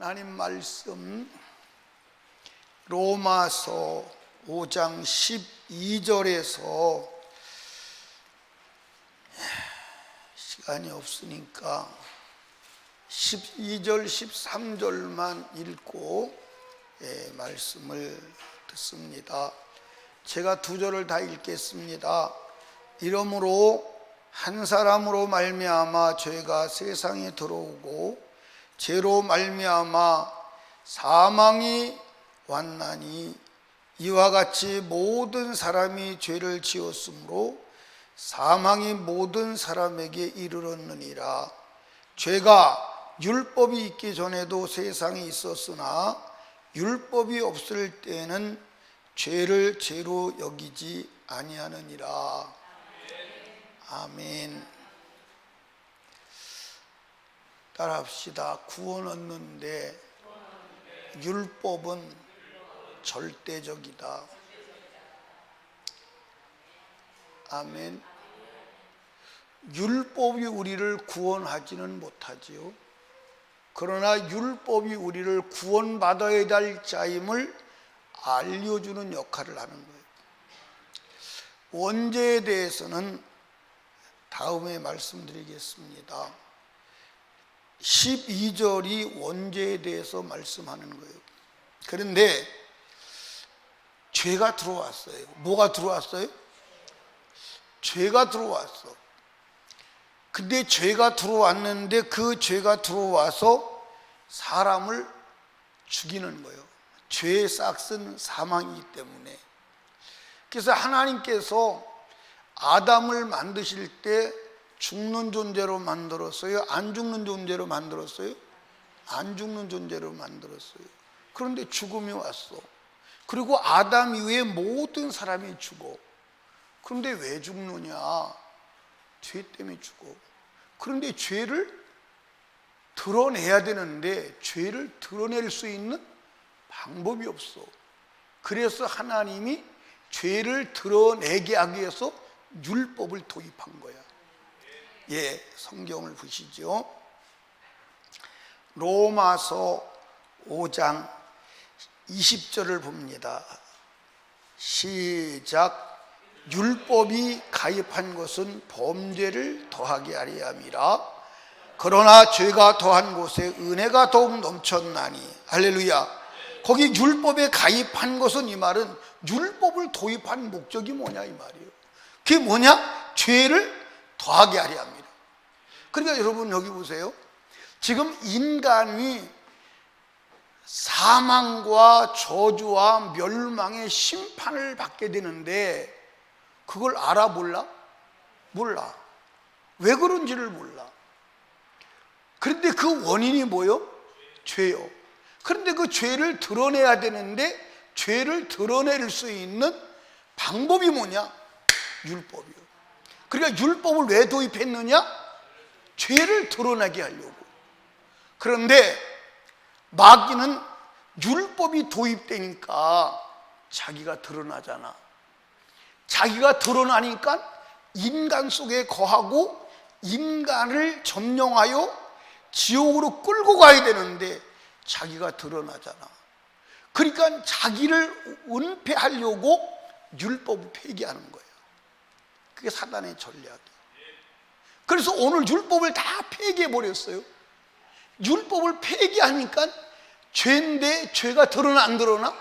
하나님 말씀 로마서 5장 12절에서 시간이 없으니까 12절 13절만 읽고 말씀을 듣습니다. 제가 두 절을 다 읽겠습니다. 이러므로 한 사람으로 말미암아 죄가 세상에 들어오고 죄로 말미암아 사망이 왔나니 이와 같이 모든 사람이 죄를 지었으므로 사망이 모든 사람에게 이르렀느니라. 죄가 율법이 있기 전에도 세상에 있었으나 율법이 없을 때는 죄를 죄로 여기지 아니하느니라. 아멘. 따라합시다. 구원 얻는데 율법은 절대적이다. 아멘. 율법이 우리를 구원하지는 못하지요. 그러나 율법이 우리를 구원받아야 될 자임을 알려주는 역할을 하는 거예요. 원죄에 대해서는 다음에 말씀드리겠습니다. 12절이 원죄에 대해서 말씀하는 거예요. 그런데 죄가 들어왔어요. 뭐가 들어왔어요? 죄가 들어왔어. 근데 죄가 들어왔는데 그 죄가 들어와서 사람을 죽이는 거예요. 죄의 싹은 사망이기 때문에. 그래서 하나님께서 아담을 만드실 때 죽는 존재로 만들었어요? 안 죽는 존재로 만들었어요? 안 죽는 존재로 만들었어요. 그런데 죽음이 왔어. 그리고 아담 이후에 모든 사람이 죽어. 그런데 왜 죽느냐? 죄 때문에 죽어. 그런데 죄를 드러내야 되는데 죄를 드러낼 수 있는 방법이 없어. 그래서 하나님이 죄를 드러내게 하기 위해서 율법을 도입한 거야. 성경을 보시죠. 로마서 5장 20절을 봅니다. 시작. 율법이 가입한 것은 범죄를 더하게 하려 함이라. 그러나 죄가 더한 곳에 은혜가 더욱 넘쳤나니. 할렐루야. 거기 율법에 가입한 것은, 이 말은 율법을 도입한 목적이 뭐냐 이 말이에요. 그게 뭐냐? 죄를 더하게 하려 합니다. 그러니까 여러분 여기 보세요. 지금 인간이 사망과 저주와 멸망의 심판을 받게 되는데 그걸 알아 몰라? 몰라. 왜 그런지를 몰라. 그런데 그 원인이 뭐요? 죄요. 그런데 그 죄를 드러내야 되는데 죄를 드러낼 수 있는 방법이 뭐냐? 율법이요. 그러니까 율법을 왜 도입했느냐? 죄를 드러나게 하려고. 그런데 마귀는 율법이 도입되니까 자기가 드러나잖아. 자기가 드러나니까 인간 속에 거하고 인간을 점령하여 지옥으로 끌고 가야 되는데 자기가 드러나잖아. 그러니까 자기를 은폐하려고 율법을 폐기하는 거예요. 그게 사단의 전략이에요. 그래서 오늘 율법을 다 폐기해버렸어요. 율법을 폐기하니까 죄인데 죄가 드러나 안 드러나?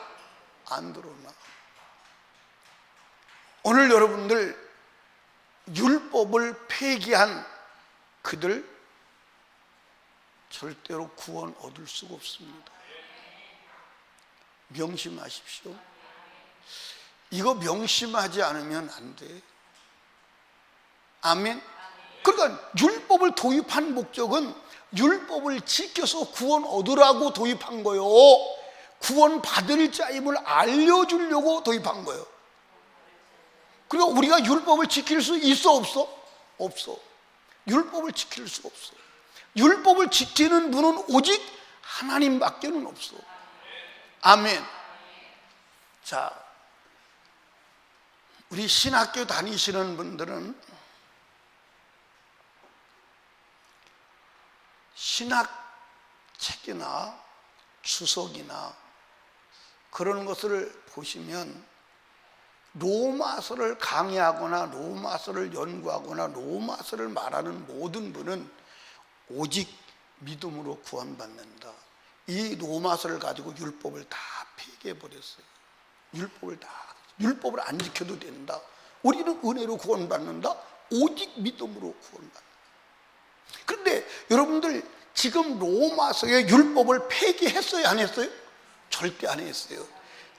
안 드러나. 오늘 여러분들 율법을 폐기한 그들 절대로 구원 얻을 수가 없습니다. 명심하십시오. 이거 명심하지 않으면 안 돼. 아멘. 그러니까 율법을 도입한 목적은 율법을 지켜서 구원 얻으라고 도입한 거예요. 구원 받을 자임을 알려주려고 도입한 거예요. 그리고 우리가 율법을 지킬 수 있어 없어? 없어. 율법을 지킬 수 없어. 율법을 지키는 분은 오직 하나님밖에는 없어. 아멘. 자, 우리 신학교 다니시는 분들은 신학 책이나 주석이나 그런 것을 보시면 로마서를 강의하거나 로마서를 연구하거나 로마서를 말하는 모든 분은 오직 믿음으로 구원받는다. 이 로마서를 가지고 율법을 다 폐기해버렸어요. 율법을 안 지켜도 된다. 우리는 은혜로 구원받는다. 오직 믿음으로 구원받는다. 그런데 여러분들 지금 로마서의 율법을 폐기했어요? 안 했어요? 절대 안 했어요.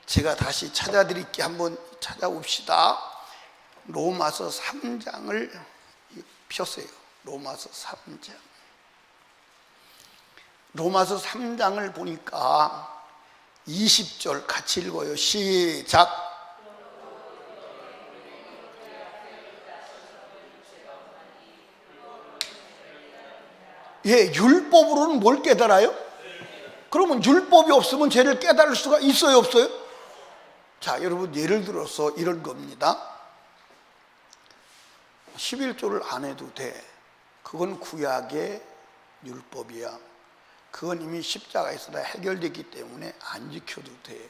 제가 다시 찾아드릴게요. 한번 찾아봅시다. 로마서 3장을 펴세요. 로마서 3장. 로마서 3장을 보니까 20절 같이 읽어요. 시작. 예, 율법으로는 뭘 깨달아요? 그러면 율법이 없으면 죄를 깨달을 수가 있어요, 없어요? 자, 여러분 예를 들어서 이런 겁니다. 11조를 안 해도 돼. 그건 구약의 율법이야. 그건 이미 십자가에서 다 해결됐기 때문에 안 지켜도 돼.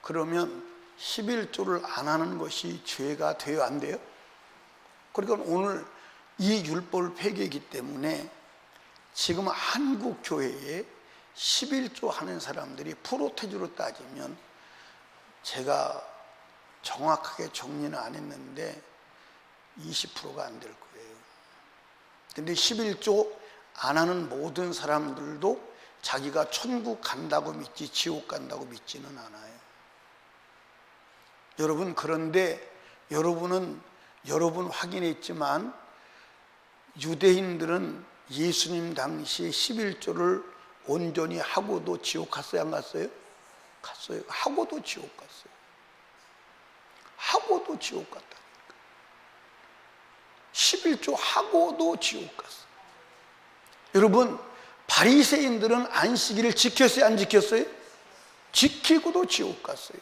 그러면 11조를 안 하는 것이 죄가 돼요, 안 돼요? 그러니까 오늘 이 율법을 폐기했기 때문에 지금 한국 교회에 11조 하는 사람들이 프로테주로 따지면 제가 정확하게 정리는 안 했는데 20%가 안 될 거예요. 근데 11조 안 하는 모든 사람들도 자기가 천국 간다고 믿지 지옥 간다고 믿지는 않아요. 여러분, 그런데 여러분 확인했지만 유대인들은 예수님 당시에 11조를 온전히 하고도 지옥 갔어요, 안 갔어요? 갔어요. 하고도 지옥 갔어요. 하고도 지옥 갔다니까. 11조 하고도 지옥 갔어요. 여러분, 바리새인들은 안식일을 지켰어요, 안 지켰어요? 지키고도 지옥 갔어요.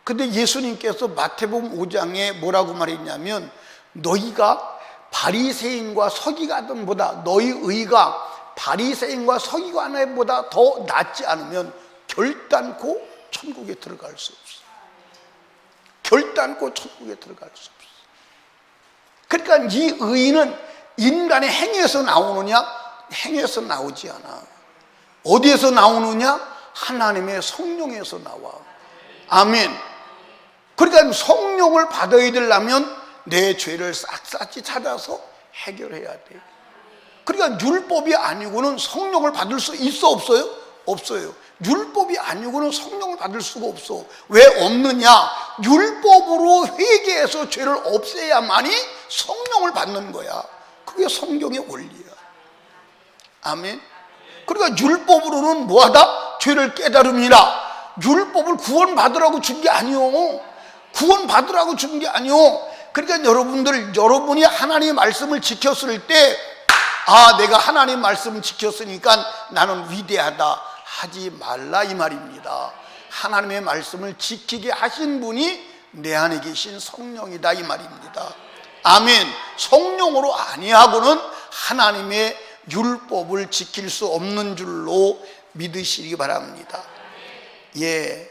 근데 예수님께서 마태복음 5장에 뭐라고 말했냐면, 너희가 바리새인과 서기관보다 너희 의가 바리새인과 서기관보다 더 낫지 않으면 결단코 천국에 들어갈 수 없어. 결단코 천국에 들어갈 수 없어. 그러니까 이 의는 인간의 행위에서 나오느냐? 행위에서 나오지 않아. 어디에서 나오느냐? 하나님의 성령에서 나와. 아멘. 그러니까 성령을 받아야 되려면 내 죄를 싹싹이 찾아서 해결해야 돼. 그러니까 율법이 아니고는 성령을 받을 수 있어, 없어요? 없어요. 율법이 아니고는 성령을 받을 수가 없어. 왜 없느냐? 율법으로 회개해서 죄를 없애야만이 성령을 받는 거야. 그게 성경의 원리야. 아멘. 그러니까 율법으로는 뭐하다? 죄를 깨달음이라. 율법을 구원받으라고 준 게 아니요. 구원받으라고 준 게 아니요. 그러니까 여러분이 하나님의 말씀을 지켰을 때, 아, 내가 하나님의 말씀을 지켰으니까 나는 위대하다 하지 말라, 이 말입니다. 하나님의 말씀을 지키게 하신 분이 내 안에 계신 성령이다, 이 말입니다. 아멘. 성령으로 아니하고는 하나님의 율법을 지킬 수 없는 줄로 믿으시기 바랍니다. 예,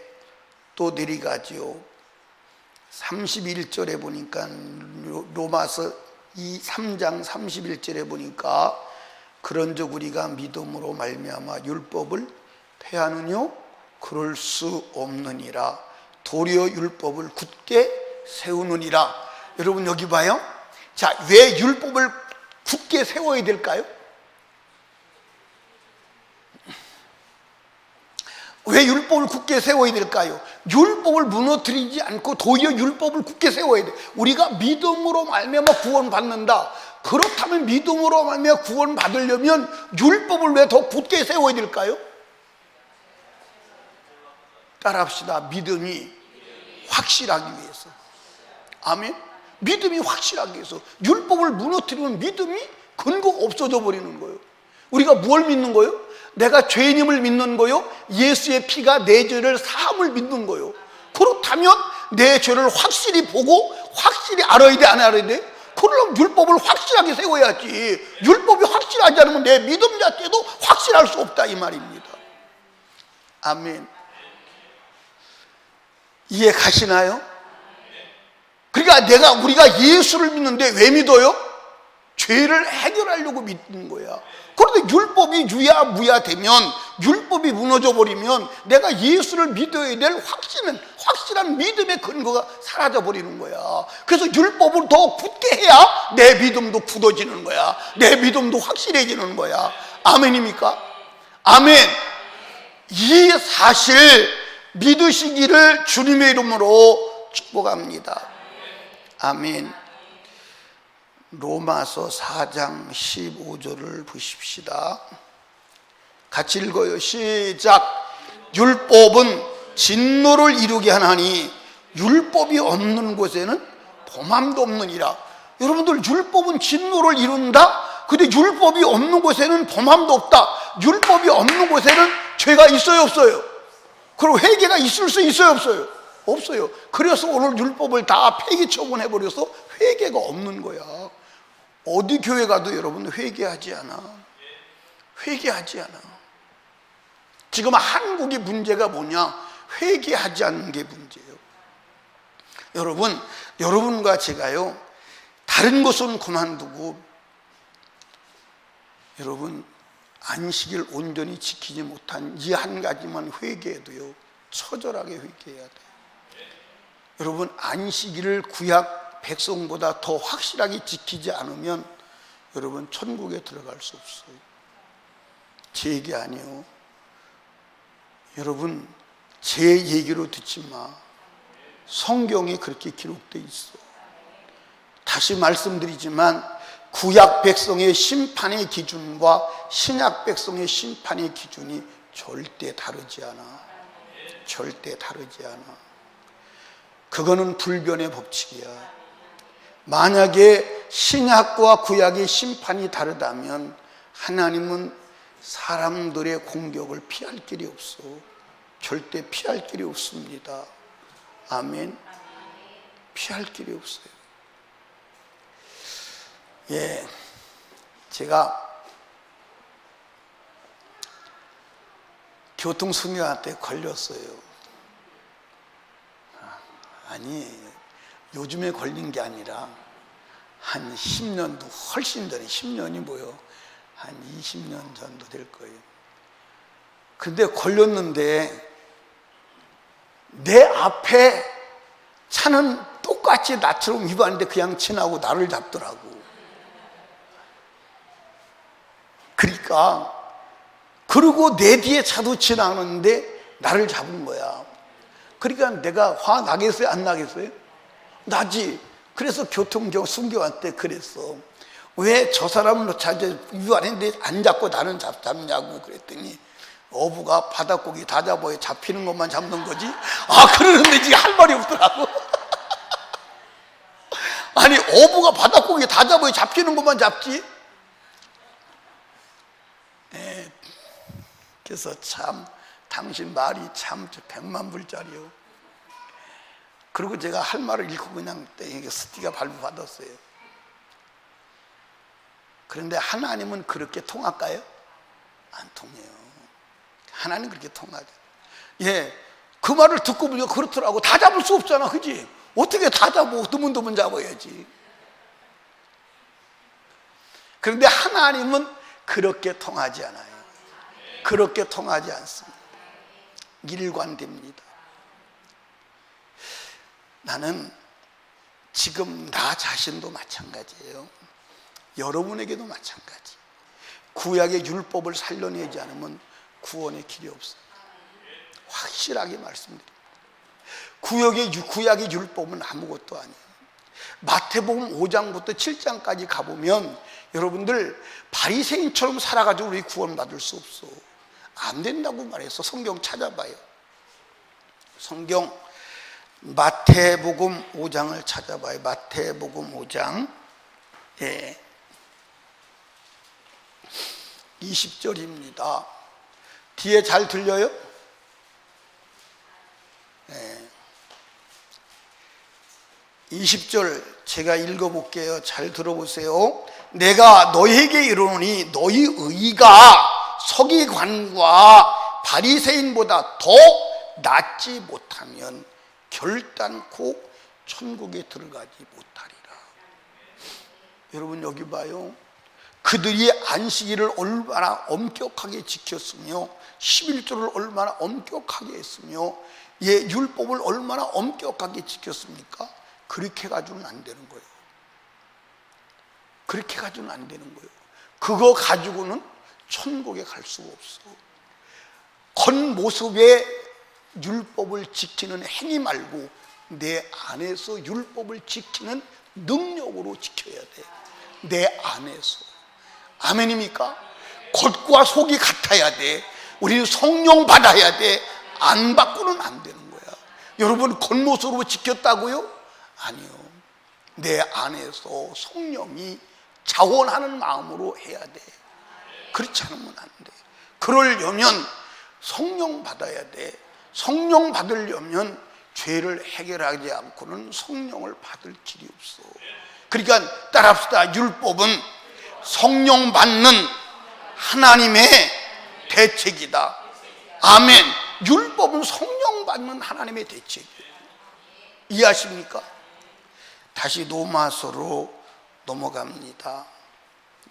또 내리가지요. 31절에 보니까 로마서 3장 31절에 보니까 그런즉 우리가 믿음으로 말미암아 율법을 폐하느뇨? 그럴 수 없느니라. 도리어 율법을 굳게 세우느니라. 여러분 여기 봐요. 자, 왜 율법을 굳게 세워야 될까요? 왜 율법을 굳게 세워야 될까요? 율법을 무너뜨리지 않고 도리어 율법을 굳게 세워야 돼. 우리가 믿음으로 말미암아 구원받는다. 그렇다면 믿음으로 말미암아 구원받으려면 율법을 왜 더 굳게 세워야 될까요? 따라합시다. 믿음이 확실하기 위해서. 아멘. 믿음이 확실하기 위해서. 율법을 무너뜨리면 믿음이 근거 없어져 버리는 거예요. 우리가 뭘 믿는 거예요? 내가 죄인임을 믿는 거요. 예수의 피가 내 죄를 사함을 믿는 거요. 그렇다면 내 죄를 확실히 보고 확실히 알아야 돼, 안 알아야 돼? 그러려면 율법을 확실하게 세워야지. 율법이 확실하지 않으면 내 믿음 자체도 확실할 수 없다, 이 말입니다. 아멘. 이해 가시나요? 그러니까 우리가 예수를 믿는데 왜 믿어요? 죄를 해결하려고 믿는 거야. 그런데 율법이 유야무야 되면, 율법이 무너져 버리면 내가 예수를 믿어야 될 확실한 믿음의 근거가 사라져 버리는 거야. 그래서 율법을 더 굳게 해야 내 믿음도 굳어지는 거야. 내 믿음도 확실해지는 거야. 아멘입니까? 아멘. 이 사실 믿으시기를 주님의 이름으로 축복합니다. 아멘. 로마서 4장 15절을 보십시다. 같이 읽어요. 시작. 율법은 진노를 이루게 하나니 율법이 없는 곳에는 범함도 없느니라. 여러분들, 율법은 진노를 이룬다? 근데 율법이 없는 곳에는 범함도 없다. 율법이 없는 곳에는 죄가 있어요, 없어요? 그리고 회개가 있을 수 있어요, 없어요? 없어요. 그래서 오늘 율법을 다 폐기 처분해버려서 회개가 없는 거야. 어디 교회 가도 여러분 회개하지 않아. 회개하지 않아. 지금 한국의 문제가 뭐냐? 회개하지 않는 게 문제예요. 여러분과 제가요, 다른 것은 그만두고 여러분, 안식일 온전히 지키지 못한 이 한 가지만 회개해도요, 처절하게 회개해야 돼요. 여러분, 안식일을 구약 백성보다 더 확실하게 지키지 않으면 여러분 천국에 들어갈 수 없어요. 제 얘기 아니에요. 여러분, 제 얘기로 듣지 마. 성경에 그렇게 기록되어 있어. 다시 말씀드리지만 구약 백성의 심판의 기준과 신약 백성의 심판의 기준이 절대 다르지 않아. 절대 다르지 않아. 그거는 불변의 법칙이야. 만약에 신약과 구약의 심판이 다르다면 하나님은 사람들의 공격을 피할 길이 없어. 절대 피할 길이 없습니다. 아멘. 피할 길이 없어요. 예, 제가 교통수녀한테 걸렸어요. 아니, 요즘에 걸린 게 아니라 한 10년도 훨씬 전에, 10년이 뭐요? 한 20년 전도 될 거예요. 근데 걸렸는데 내 앞에 차는 똑같이 나처럼 위반인데 그냥 지나고 나를 잡더라고. 그러니까, 그리고 내 뒤에 차도 지나가는데 나를 잡은 거야. 그러니까 내가 화 나겠어요? 안 나겠어요? 나지. 그래서 순교한테 그랬어. 왜 저 사람은 위반했는데 안 잡고 나는 잡냐고 그랬더니, 어부가 바닷고기 다 잡아야 잡히는 것만 잡는 거지? 그러는데 이제 할 말이 없더라고. 아니, 어부가 바닷고기 다 잡아야 잡히는 것만 잡지? 그래서 참, 당신 말이 참 100만 불짜리요. 그리고 제가 할 말을 잃고 그냥 스티가 발부받았어요. 그런데 하나님은 그렇게 통할까요? 안 통해요. 하나님 그렇게 통하죠. 예, 그 말을 듣고 보니까 그렇더라고. 다 잡을 수 없잖아, 그지? 어떻게 다 잡고 드문드문 잡아야지. 그런데 하나님은 그렇게 통하지 않아요. 그렇게 통하지 않습니다. 일관됩니다. 나는 지금 나 자신도 마찬가지예요. 여러분에게도 마찬가지. 구약의 율법을 살려내지 않으면 구원의 길이 없습니다. 확실하게 말씀드립니다. 구약의 율법은 아무것도 아니에요. 마태복음 5장부터 7장까지 가보면 여러분들 바리새인처럼 살아가지고 우리 구원받을 수 없어. 안 된다고 말해서 성경 찾아봐요. 성경 마태복음 5장을 찾아봐요. 마태복음 5장 20절입니다. 뒤에 잘 들려요? 20절 제가 읽어볼게요. 잘 들어보세요. 내가 너희에게 이르노니 너희 의가 서기관과 바리새인보다 더 낫지 못하면 결단코 천국에 들어가지 못하리라. 여러분 여기 봐요. 그들이 안식일을 얼마나 엄격하게 지켰으며 11조를 얼마나 엄격하게 했으며 율법을 얼마나 엄격하게 지켰습니까? 그렇게 가지고는 안 되는 거예요. 그렇게 가지고는 안 되는 거예요. 그거 가지고는 천국에 갈 수가 없어. 겉모습에 율법을 지키는 행위 말고 내 안에서 율법을 지키는 능력으로 지켜야 돼. 내 안에서. 아멘입니까? 겉과 속이 같아야 돼. 우리는 성령 받아야 돼. 안 받고는 안 되는 거야. 여러분 겉모습으로 지켰다고요? 아니요. 내 안에서 성령이 자원하는 마음으로 해야 돼. 그렇지 않으면 안 돼. 그러려면 성령 받아야 돼. 성령 받으려면 죄를 해결하지 않고는 성령을 받을 길이 없어. 그러니까 따라합시다. 율법은 성령 받는 하나님의 대책이다. 아멘. 율법은 성령 받는 하나님의 대책이에요. 이해하십니까? 다시 로마서로 넘어갑니다.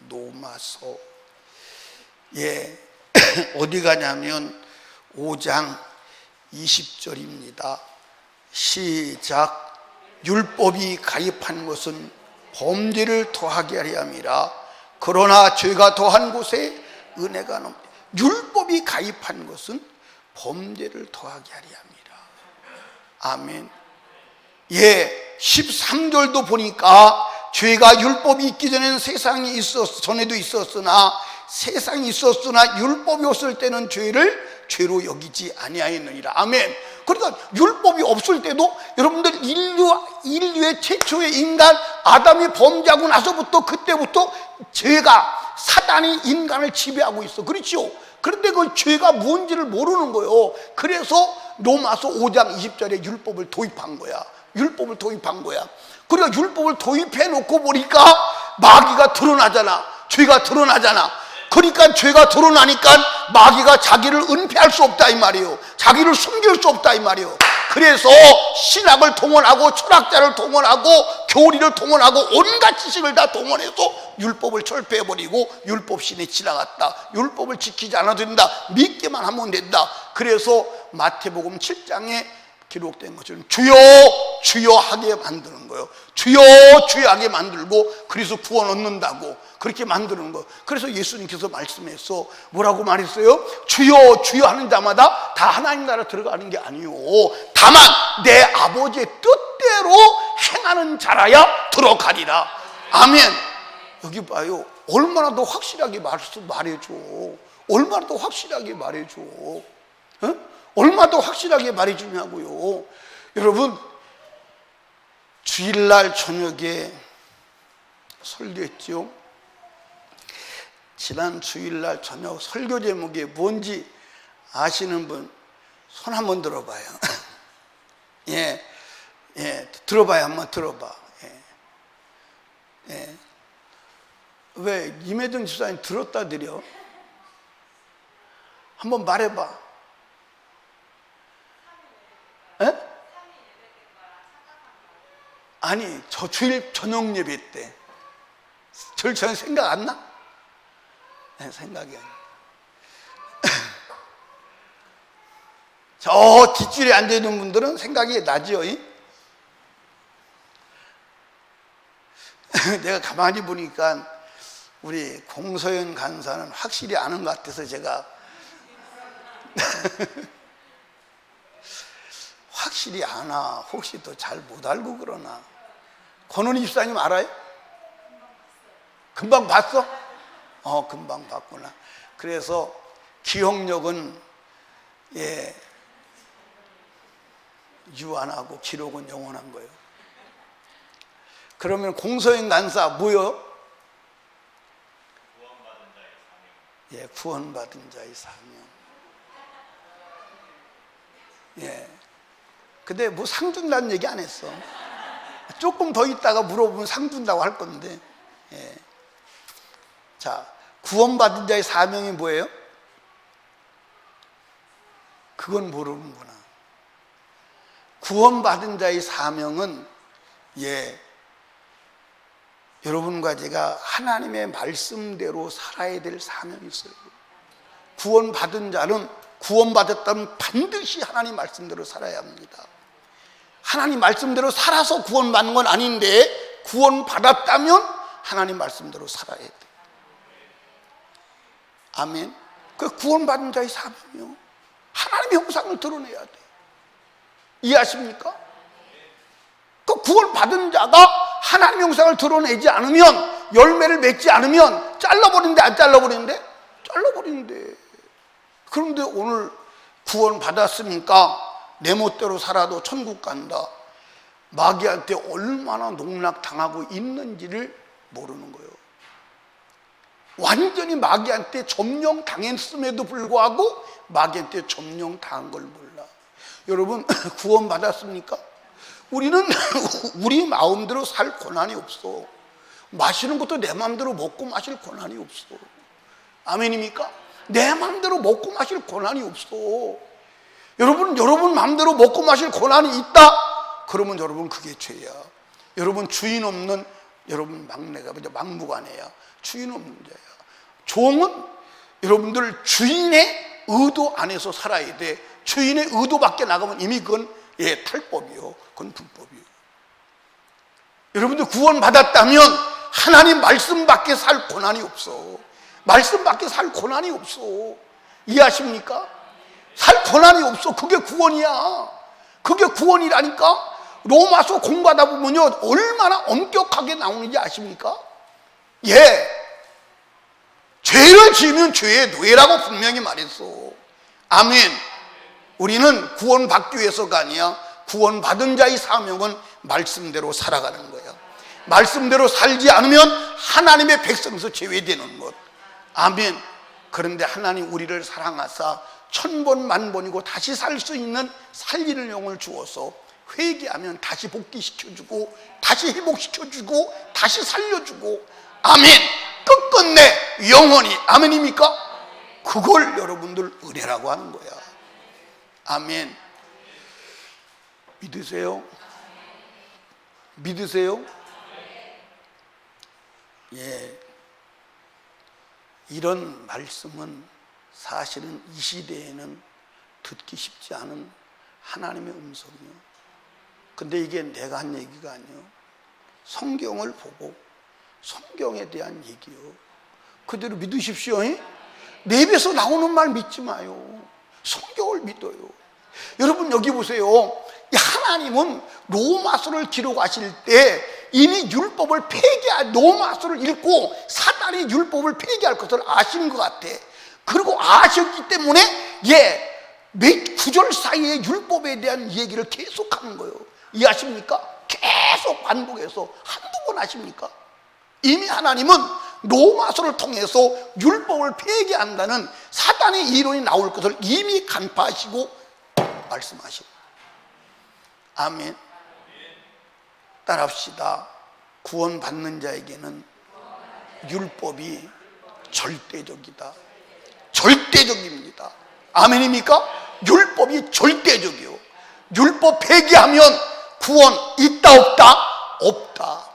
로마서. 어디 가냐면 5장 20절입니다. 시작. 율법이 가입한 것은 범죄를 더하게 하려 함이라. 그러나 죄가 더한 곳에 은혜가 넘. 율법이 가입한 것은 범죄를 더하게 하려 함이라. 아멘. 13절도 보니까 죄가 율법이 있기 전에는 세상이 전에도 있었으나 세상이 있었으나 율법이 없을 때는 죄를 죄로 여기지 아니하였느니라. 아멘. 그러니까 율법이 없을 때도 여러분들 인류의 최초의 인간 아담이 범죄하고 나서부터 그때부터 죄가 사단이 인간을 지배하고 있어. 그렇죠? 그런데 그 죄가 뭔지를 모르는 거예요. 그래서 로마서 5장 20절에 율법을 도입한 거야. 율법을 도입한 거야. 그러니까 율법을 도입해 놓고 보니까 마귀가 드러나잖아. 죄가 드러나잖아. 그러니까 죄가 드러나니까 마귀가 자기를 은폐할 수 없다 이 말이에요. 자기를 숨길 수 없다 이 말이에요. 그래서 신학을 동원하고 철학자를 동원하고 교리를 동원하고 온갖 지식을 다 동원해서 율법을 철폐해버리고 율법신에 지나갔다. 율법을 지키지 않아도 된다. 믿기만 하면 된다. 그래서 마태복음 7장에 기록된 것처럼 주여 주여 하게 만드는 거예요. 주여 주여 하게 만들고 그래서 구원 얻는다고 그렇게 만드는 거예요. 그래서 예수님께서 말씀해서 뭐라고 말했어요? 주여 주여 하는 자마다 다 하나님 나라 들어가는 게 아니요, 다만 내 아버지의 뜻대로 행하는 자라야 들어가리라. 아멘. 여기 봐요. 얼마나 더 확실하게 말해줘. 얼마나 더 확실하게 말해줘. 얼마나 더 확실하게 말해주냐고요. 여러분 주일날 저녁에 설교했죠. 지난 주일날 저녁 설교 제목이 뭔지 아시는 분 손 한번 들어봐요. 들어봐요. 한번 들어봐. 왜 임혜정 집사님 들었다 드려? 한번 말해봐. 아니 저 주일 저녁 예배 때 전혀 생각 안 나? 네, 생각이 안 나. 저 뒷줄에 앉아있는 분들은 생각이 나죠. 내가 가만히 보니까 우리 공서연 간사는 확실히 아는 것 같아서 제가 확실히 아나 혹시 또 잘 못 알고 그러나. 권은희 집사님 알아요? 금방 봤어? 금방 봤구나. 그래서 기억력은 유한하고 기록은 영원한 거예요. 그러면 공서인 간사 뭐요? 구원받은 자의 사명. 근데 뭐 상 준다는 얘기 안 했어. 조금 더 있다가 물어보면 상 준다고 할 건데. 자, 구원받은 자의 사명이 뭐예요? 그건 모르는구나. 구원받은 자의 사명은 여러분과 제가 하나님의 말씀대로 살아야 될 사명이 있어요. 구원받은 자는 구원받았다면 반드시 하나님 말씀대로 살아야 합니다. 하나님 말씀대로 살아서 구원받는 건 아닌데, 구원받았다면 하나님 말씀대로 살아야 돼. 아멘. 그 구원받은 자의 사명이요, 하나님의 형상을 드러내야 돼. 이해하십니까? 그 구원받은 자가 하나님의 형상을 드러내지 않으면, 열매를 맺지 않으면 잘라버리는데, 안 잘라버리는데? 잘라버리는데. 그런데 오늘 구원받았으니까 내 멋대로 살아도 천국 간다. 마귀한테 얼마나 농락당하고 있는지를 모르는 거예요. 완전히 마귀한테 점령당했음에도 불구하고 마귀한테 점령당한 걸 몰라. 여러분, 구원받았습니까? 우리는 우리 마음대로 살 권한이 없어. 마시는 것도 내 마음대로 먹고 마실 권한이 없어. 아멘입니까? 내 마음대로 먹고 마실 권한이 없어. 여러분 마음대로 먹고 마실 권한이 있다? 그러면 여러분 그게 죄야. 여러분 주인 없는, 여러분 막내가 막무가내야. 주인 없는 자야. 종은 여러분들 주인의 의도 안에서 살아야 돼. 주인의 의도밖에 나가면 이미 그건 탈법이요, 그건 불법이요. 여러분들 구원받았다면 하나님 말씀밖에 살 권한이 없어. 말씀밖에 살 권한이 없어. 이해하십니까? 살 권한이 없어. 그게 구원이야. 그게 구원이라니까. 로마서 공부하다 보면요, 얼마나 엄격하게 나오는지 아십니까? 죄를 지으면 죄의 노예라고 분명히 말했어. 아멘. 우리는 구원받기 위해서가 아니야. 구원받은 자의 사명은 말씀대로 살아가는 거야. 말씀대로 살지 않으면 하나님의 백성에서 제외되는 것. 아멘. 그런데 하나님 우리를 사랑하사 천번 만번이고 다시 살 수 있는 살리는 영을 주어서 회개하면 다시 복귀시켜주고, 다시 회복시켜주고, 다시 살려주고, 아멘. 끝끝내 영원히, 아멘입니까? 그걸 여러분들 은혜라고 하는 거야. 아멘. 믿으세요? 믿으세요? 이런 말씀은 사실은 이 시대에는 듣기 쉽지 않은 하나님의 음성이요. 근데 이게 내가 한 얘기가 아니요, 성경을 보고 성경에 대한 얘기요, 그대로 믿으십시오. 내 입에서 나오는 말 믿지 마요. 성경을 믿어요. 여러분 여기 보세요. 하나님은 로마서를 기록하실 때 이미 율법을 로마서를 읽고 사단이 율법을 폐기할 것을 아신 것 같아. 그리고 아셨기 때문에 몇 구절 사이에 율법에 대한 얘기를 계속하는 거예요. 이해하십니까? 계속 반복해서 한두 번 하십니까? 이미 하나님은 로마서를 통해서 율법을 폐기한다는 사단의 이론이 나올 것을 이미 간파하시고 말씀하시고. 아멘. 따라합시다. 구원받는 자에게는 율법이 절대적이다. 절대적입니다. 아멘입니까? 율법이 절대적이요. 율법 폐기하면 구원 있다 없다? 없다.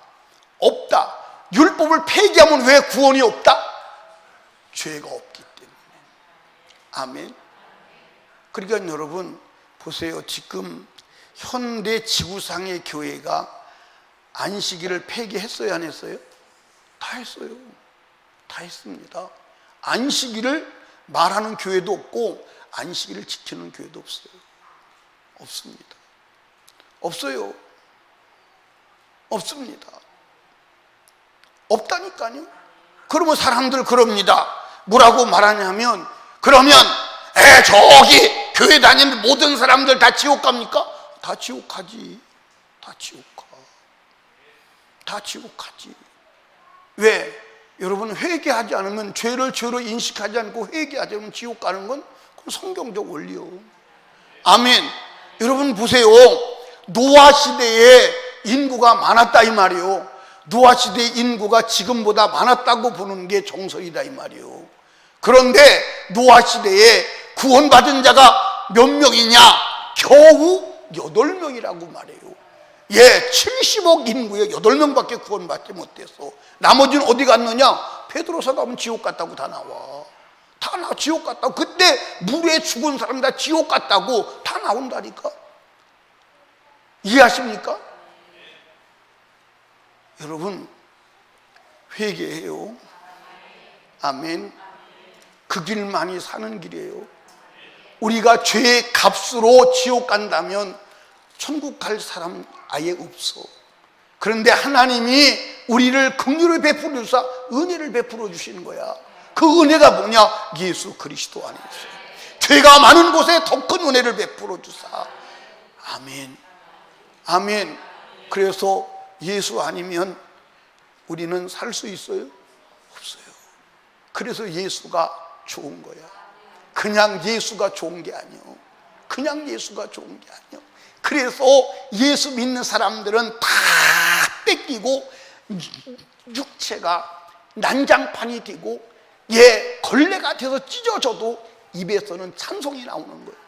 없다. 율법을 폐기하면 왜 구원이 없다? 죄가 없기 때문에. 아멘. 그러니까 여러분 보세요. 지금 현대 지구상의 교회가 안식일을 폐기했어요, 안 했어요? 다 했어요. 다 했습니다. 안식일을 말하는 교회도 없고 안식일을 지키는 교회도 없어요. 없습니다. 없어요. 없습니다. 없다니까요. 그러면 사람들 그럽니다. 뭐라고 말하냐면, 그러면 저기 교회 다니는 모든 사람들 다 지옥 갑니까? 다 지옥 가지. 다 지옥 가. 다 지옥 가지. 왜? 여러분 회개하지 않으면, 죄를 죄로 인식하지 않고 회개하지 않으면 지옥 가는 건 그건 성경적 원리요. 아멘. 여러분 보세요. 노아 시대에 인구가 많았다 이 말이요. 노아 시대의 인구가 지금보다 많았다고 보는 게 정설이다 이 말이요. 그런데 노아 시대에 구원받은 자가 몇 명이냐? 겨우 8명이라고 말해요. 70억 인구에 8명밖에 구원받지 못했어. 나머지는 어디 갔느냐? 베드로서 가면 지옥 갔다고 다 나와. 다 나와, 지옥 갔다고. 그때 물에 죽은 사람 다 지옥 갔다고 다 나온다니까. 이해하십니까? 여러분, 회개해요. 아멘. 그 길만이 사는 길이에요. 우리가 죄의 값으로 지옥 간다면 천국 갈 사람 아예 없어. 그런데 하나님이 우리를 긍휼을 베풀어 주사 은혜를 베풀어 주시는 거야. 그 은혜가 뭐냐? 예수 그리스도 안에 있어요. 죄가 많은 곳에 더 큰 은혜를 베풀어 주사. 아멘. 아멘. 그래서 예수 아니면 우리는 살 수 있어요? 없어요. 그래서 예수가 좋은 거야. 그냥 예수가 좋은 게 아니요. 그냥 예수가 좋은 게 아니요. 그래서 예수 믿는 사람들은 다 뺏기고 육체가 난장판이 되고 걸레가 돼서 찢어져도 입에서는 찬송이 나오는 거예요.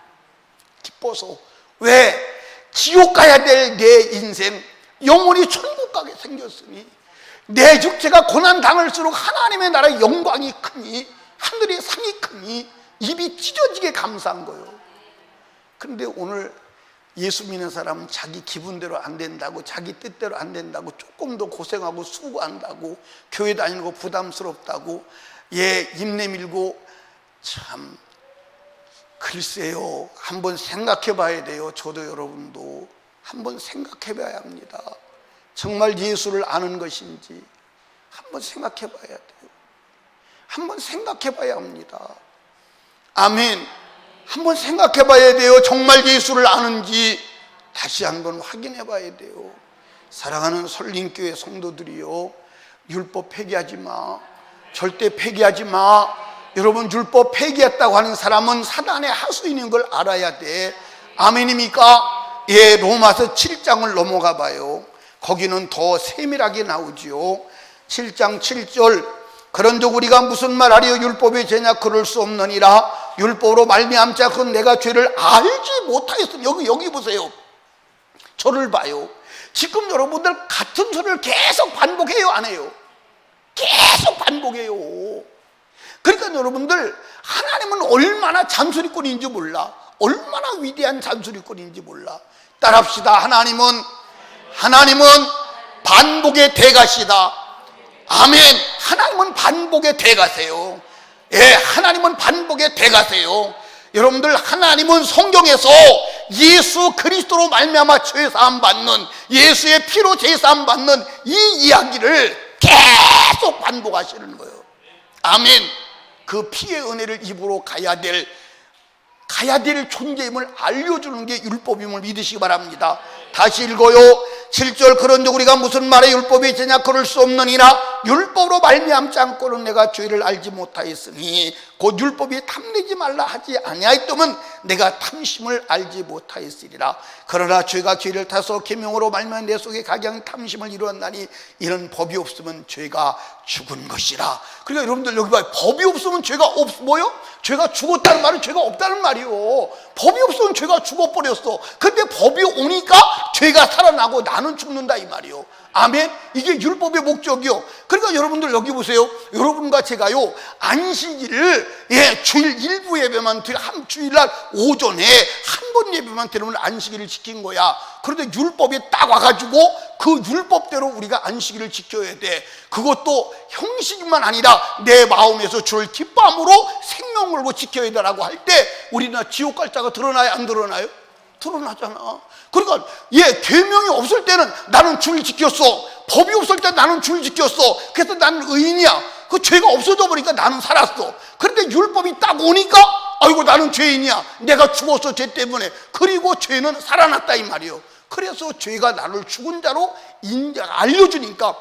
기뻐서. 왜? 지옥 가야 될 내 인생 영원히 천국 가게 생겼으니, 내 육체가 고난 당할수록 하나님의 나라의 영광이 크니, 하늘의 상이 크니 입이 찢어지게 감사한 거예요. 그런데 오늘 예수 믿는 사람은 자기 기분대로 안 된다고, 자기 뜻대로 안 된다고, 조금 더 고생하고 수고한다고, 교회 다니는 거 부담스럽다고, 입 내밀고, 참 글쎄요, 한번 생각해 봐야 돼요. 저도 여러분도 한번 생각해 봐야 합니다. 정말 예수를 아는 것인지 한번 생각해 봐야 돼요. 한번 생각해 봐야 합니다. 아멘. 한번 생각해 봐야 돼요. 정말 예수를 아는지 다시 한번 확인해 봐야 돼요. 사랑하는 설림교회 성도들이요, 율법 폐기하지 마. 절대 폐기하지 마. 여러분, 율법 폐기했다고 하는 사람은 사단의 하수인인 걸 알아야 돼. 아멘입니까? 로마서 7장을 넘어가 봐요. 거기는 더 세밀하게 나오지요. 7장 7절. 그런즉 우리가 무슨 말하리요? 율법의 죄냐? 그럴 수 없느니라. 율법으로 말미암자 그 내가 죄를 알지 못하였으니. 여기 보세요. 저를 봐요. 지금 여러분들 같은 소리를 계속 반복해요, 안 해요? 계속 반복해요. 그러니까 여러분들, 하나님은 얼마나 잔소리꾼인지 몰라. 얼마나 위대한 잔소리꾼인지 몰라. 따라합시다. 하나님은 반복의 대가시다. 아멘. 하나님은 반복의 대가세요. 하나님은 반복의 대가세요. 여러분들, 하나님은 성경에서 예수 그리스도로 말미암아 죄사함 받는, 예수의 피로 죄사함 받는 이 이야기를 계속 반복하시는 거예요. 아멘. 그 피의 은혜를 입으로 가야 될 존재임을 알려주는 게 율법임을 믿으시기 바랍니다. 다시 읽어요. 7절. 그런즉 우리가 무슨 말에 율법이 죄냐? 그럴 수 없느니라. 율법으로 말미암지 않고는 내가 죄를 알지 못하였으니, 곧 율법이 탐내지 말라 하지 아니하였다면 내가 탐심을 알지 못하였으리라. 그러나 죄가 죄를 타서 계명으로 말미암아 내 속에 각양 탐심을 이루었나니, 이런 법이 없으면 죄가 죽은 것이라. 그러니까 여러분들 여기 봐요. 법이 없으면 죄가 뭐요? 죄가 죽었다는 말은 죄가 없다는 말이요. 법이 없으면 죄가 죽어버렸어. 근데 법이 오니까 죄가 살아나고 나는 죽는다 이 말이요. 아멘. 이게 율법의 목적이요. 그러니까 여러분들 여기 보세요. 여러분과 제가요, 안식일을 주일 일부 예배만 주일날 오전에 한 번 예배만 드리면 안식일을 지킨 거야. 그런데 율법이 딱 와가지고 그 율법대로 우리가 안식일을 지켜야 돼. 그것도 형식만 아니라 내 마음에서 주를 기뻐함으로 생명 걸고 지켜야 되라고 할 때 우리는 지옥 갈 자가 드러나요, 안 드러나요? 드러나잖아. 그러니까 계명이 없을 때는 나는 주를 지켰어. 법이 없을 때 나는 주를 지켰어. 그래서 나는 의인이야. 그 죄가 없어져 버리니까 나는 살았어. 그런데 율법이 딱 오니까 아이고 나는 죄인이야. 내가 죽었어, 죄 때문에. 그리고 죄는 살아났다 이 말이에요. 그래서 죄가 나를 죽은 자로 알려주니까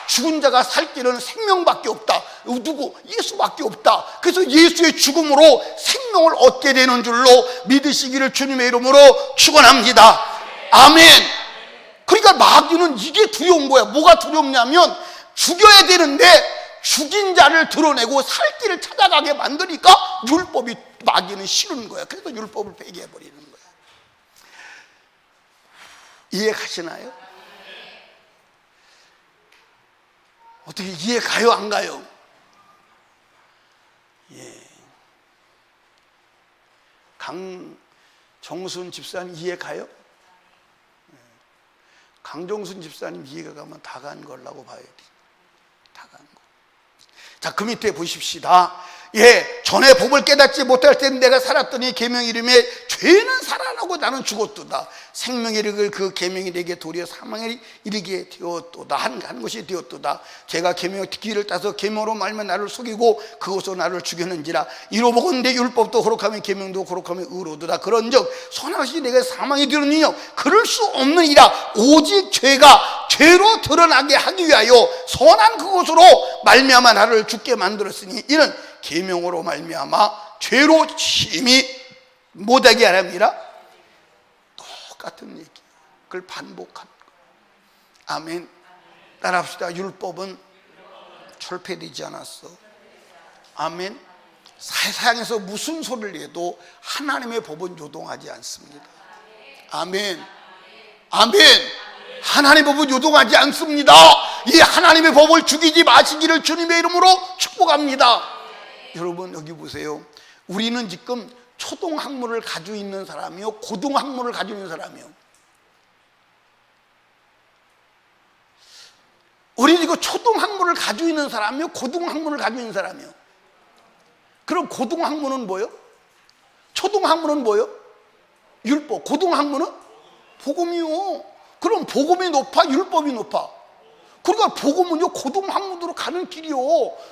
죽은 자가 살 길은 생명밖에 없다. 누구? 예수밖에 없다. 그래서 예수의 죽음으로 생명을 얻게 되는 줄로 믿으시기를 주님의 이름으로 축원합니다. 아멘. 그러니까 마귀는 이게 두려운 거야. 뭐가 두렵냐면 죽여야 되는데 죽인 자를 드러내고 살 길을 찾아가게 만드니까 율법이 마귀는 싫은 거야. 그래서 율법을 폐기해버리는 거야. 이해 가시나요? 어떻게 이해 가요, 안 가요? 예. 강정순 집사님 이해 가요? 강정순 집사님 이해가 가면 다 간 걸라고 봐야 돼. 다 간 거. 자, 그 밑에 보십시다. 예, 전에 법을 깨닫지 못할 때는 내가 살았더니 계명 이름에 죄는 살아나고 나는 죽었도다. 생명의 이르길 그 계명이 내게 도리어 사망에 이르게 되었도다. 한 것이 되었도다. 제가 계명의 길을 따서 계명으로 말면 나를 속이고 그것으로 나를 죽였는지라. 이로보건대 율법도 거룩하면 계명도 거룩하면 의로도다. 그런즉 선한 것이 내게 사망이 되느니요 그럴 수 없느니라. 오직 죄가 죄로 드러나게 하기 위하여 선한 그것으로 말미암아 나를 죽게 만들었으니 이는 계명으로 말미암아 죄로 심히 못하게 하랍니다. 똑같은 얘기. 그걸 반복합니다. 아멘. 따라합시다. 율법은 철폐되지 않았어. 아멘. 세상에서 무슨 소리를 해도 하나님의 법은 요동하지 않습니다. 아멘. 아멘. 하나님의 법은 요동하지 않습니다. 이 하나님의 법을 죽이지 마시기를 주님의 이름으로 축복합니다. 여러분 여기 보세요. 우리는 지금 초등학문을 가지고 있는 사람이요 고등학문을 가지고 있는 사람이요. 우리는 이거 초등학문을 가지고 있는 사람이요 고등학문을 가지고 있는 사람이요. 그럼 고등학문은 뭐요? 초등학문은 뭐요? 율법. 고등학문은 복음이요. 그럼 복음이 높아 율법이 높아? 그러니까 복음은요 고등학문으로 가는 길이요.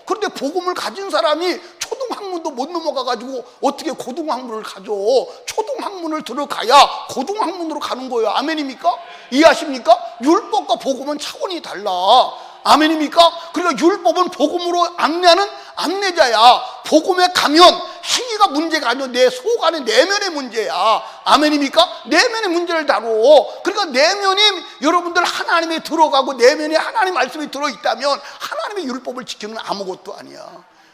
그런데 복음을 가진 사람이 초등학문도 못 넘어가가지고 어떻게 고등학문을 가져? 초등학문을 들어가야 고등학문으로 가는 거예요. 아멘입니까? 이해하십니까? 율법과 복음은 차원이 달라. 아멘입니까? 그러니까 율법은 복음으로 안내하는 안내자야. 복음에 가면 행위가 문제가 아니라 내 속 안에 내면의 문제야. 아멘입니까? 내면의 문제를 다루어. 그러니까 내면이 여러분들 하나님에 들어가고 내면에 하나님 말씀이 들어있다면 하나님의 율법을 지키는 건 아무것도 아니야.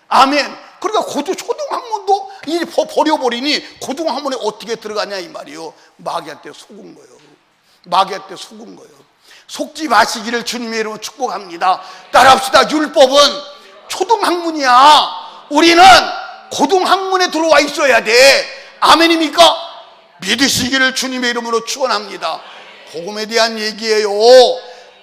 아멘. 그러니까 초등학문도 버려버리니 고등학문에 어떻게 들어가냐 이 말이요. 마귀한테 속은 거예요. 마귀한테 속은 거예요. 속지 마시기를 주님의 이름으로 축복합니다. 따라합시다. 율법은 초등학문이야. 우리는 고등학문에 들어와 있어야 돼. 아멘입니까? 믿으시기를 주님의 이름으로 축원합니다. 복음에 대한 얘기예요.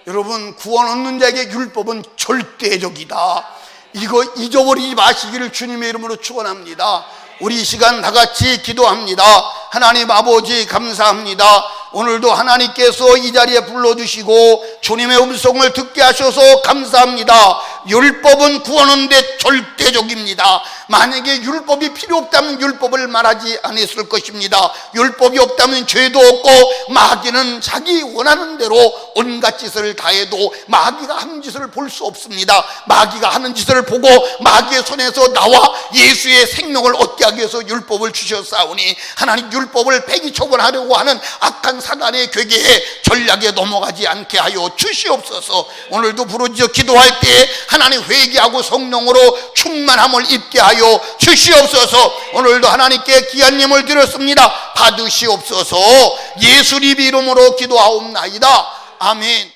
여러분 구원 얻는 자에게 율법은 절대적이다. 이거 잊어버리지 마시기를 주님의 이름으로 축원합니다. 우리 이 시간 다 같이 기도합니다. 하나님 아버지 감사합니다. 오늘도 하나님께서 이 자리에 불러주시고 주님의 음성을 듣게 하셔서 감사합니다. 율법은 구원하는데 절대적입니다. 만약에 율법이 필요 없다면 율법을 말하지 않았을 것입니다. 율법이 없다면 죄도 없고 마귀는 자기 원하는 대로 온갖 짓을 다 해도 마귀가 하는 짓을 볼 수 없습니다. 마귀가 하는 짓을 보고 마귀의 손에서 나와 예수의 생명을 얻게 하기 위해서 율법을 주셨사오니 하나님 율법을 폐기 처분하려고 하는 악한 사단의 괴계에 전략에 넘어가지 않게 하여 주시옵소서. 오늘도 부르짖어 기도할 때 하나님 회개하고 성령으로 충만함을 입게 하여 주시옵소서. 오늘도 하나님께 귀한 예물 드렸습니다. 받으시옵소서. 예수님 이름으로 기도하옵나이다. 아멘.